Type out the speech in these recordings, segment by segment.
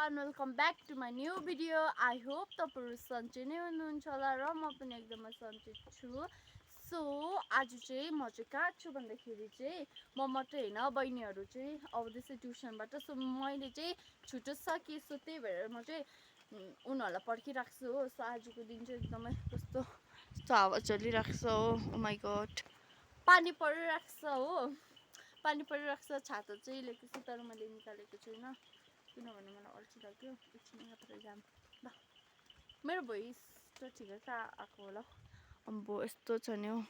and welcome back to my new video. I hope तपाईहरु सन्चै नै हुनुहुन्छ होला र म पनि एकदमै सन्चै छु. सो आज चाहिँ म चाहिँ कहाँ छु भन्दाखेरि चाहिँ म मात्रै हैन बहिनीहरु चाहिँ आउँदैछ ट्युसनबाट. सो मैले चाहिँ छुट्टो सके सो त्यही भएर म चाहिँ उनीहरुलाई पर्खिराख्छु हो. सो आजको दिन चाहिँ एकदमै कस्तो हावा चलिराख्छ हो. Oh my god. पानी परिराख्छ हो. पानी परिराख्छ. छाता चाहिँ लिएको छु तर मैले निकालेको छैन किनभने मलाई अल्छी लाग्यो. एकछिन यतातिर जाम ल. मेरो भोइस त ठिकै छ आएको होला. अम्बो यस्तो छ नि हौ.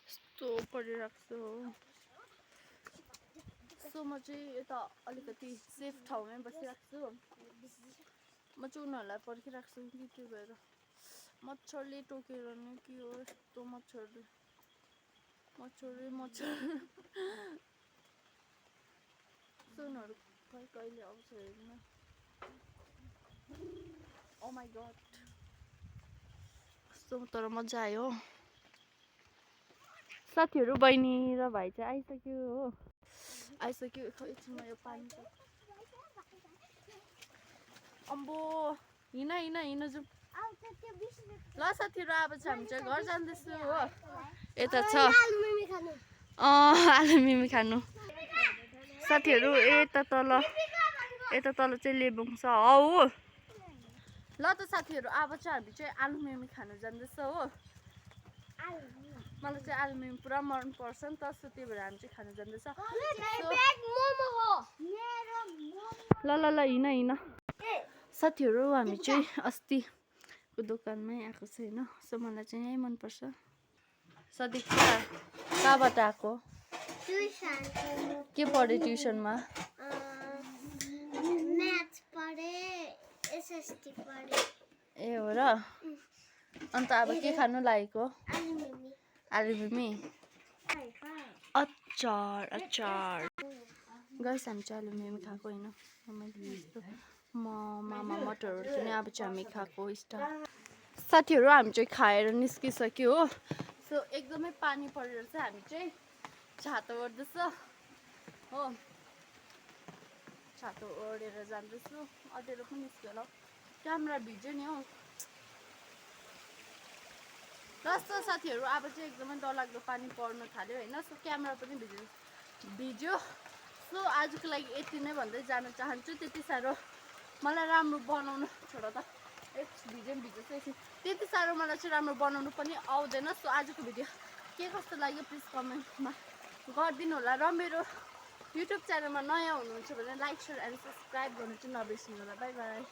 यस्तो परिराख्छ हो. सो म चाहिँ यता अलिकति सेफ ठाउँमै बसिराख्छु. म चाहिँ उनीहरूलाई पर्खिराख्छु कि त्यो भएर मच्छरले टोकेर नि के हो यस्तो मच्छरले सुनहरु कहिले आउँछ हेर्न. Oh my god. कस्तो तर मजा आयो. साथीहरु बहिनी र भाइ चाहिँ आइसक्यो हो. आइसक्यो. एकछिन म यो पानी अम्बो हिँड जाऊ ल. साथीहरु अब चाहिँ हामी चाहिँ घर जाँदैछु हो. यता छ आलु मिमी खानु. साथीहरु यता तल चाहिँ लेबुङ छ हौ. ल त साथीहरु अब चाहिँ हामी चाहिँ आलु मिमी खानु जाँदैछ हो. मलाई चाहिँ आलु मिमी पुरा मन पर्छ नि त. सो त्यही भएर हामी चाहिँ खानु जाँदैछ. ल हिँड. साथीहरु हामी चाहिँ अस्तिको दोकानमै आएको छ हैन. सो मलाई चाहिँ यही मन पर्छ. सदिक कहाँबाट आएको? ट्युसन. के पढ्यो ट्युसनमा? म्याथ्स पढे, एसएसटी पढे. ए हो र. अन्त अब के खानु लागेको? आलु मिमी. अचार. गाइस हामी चाहिँ आलु मिमी खाएको हैन. मामा मटरहरु पनि अब चाहिँ हामी खाएको स्टार्ट. साथीहरु हामी चाहिँ खाएर निस्किसक्यो हो. सो एकदमै पानी परेर चाहिँ हामी चाहिँ छाता ओढ्दैछ हो. छाता ओढेर जाँदैछु. अँध्यारो पनि निस्क्यो होला. क्यामेरा भिज्यो नि हौ. रस्तो साथीहरु अब चाहिँ एकदमै डरलाग्दो पानी पर्न थाल्यो हैन. सो क्यामेरा पनि भिज्यो. सो आजको लागि यति नै भन्दै जान चाहन्छु. त्यति साह्रो मलाई राम्रो बनाउन छोड त. भिज्यो त्यति साह्रो मलाई चाहिँ राम्रो बनाउनु पनि आउँदैन. सो आजको भिडियो के कस्तो लाग्यो प्लिज कमेन्टमा गरिदिनु होला. र मेरो युट्युब च्यानलमा नयाँ हुनुहुन्छ भने लाइक शेयर एन्ड सब्स्क्राइब गर्नु चाहिँ नबिर्सिनु होला. Bye bye.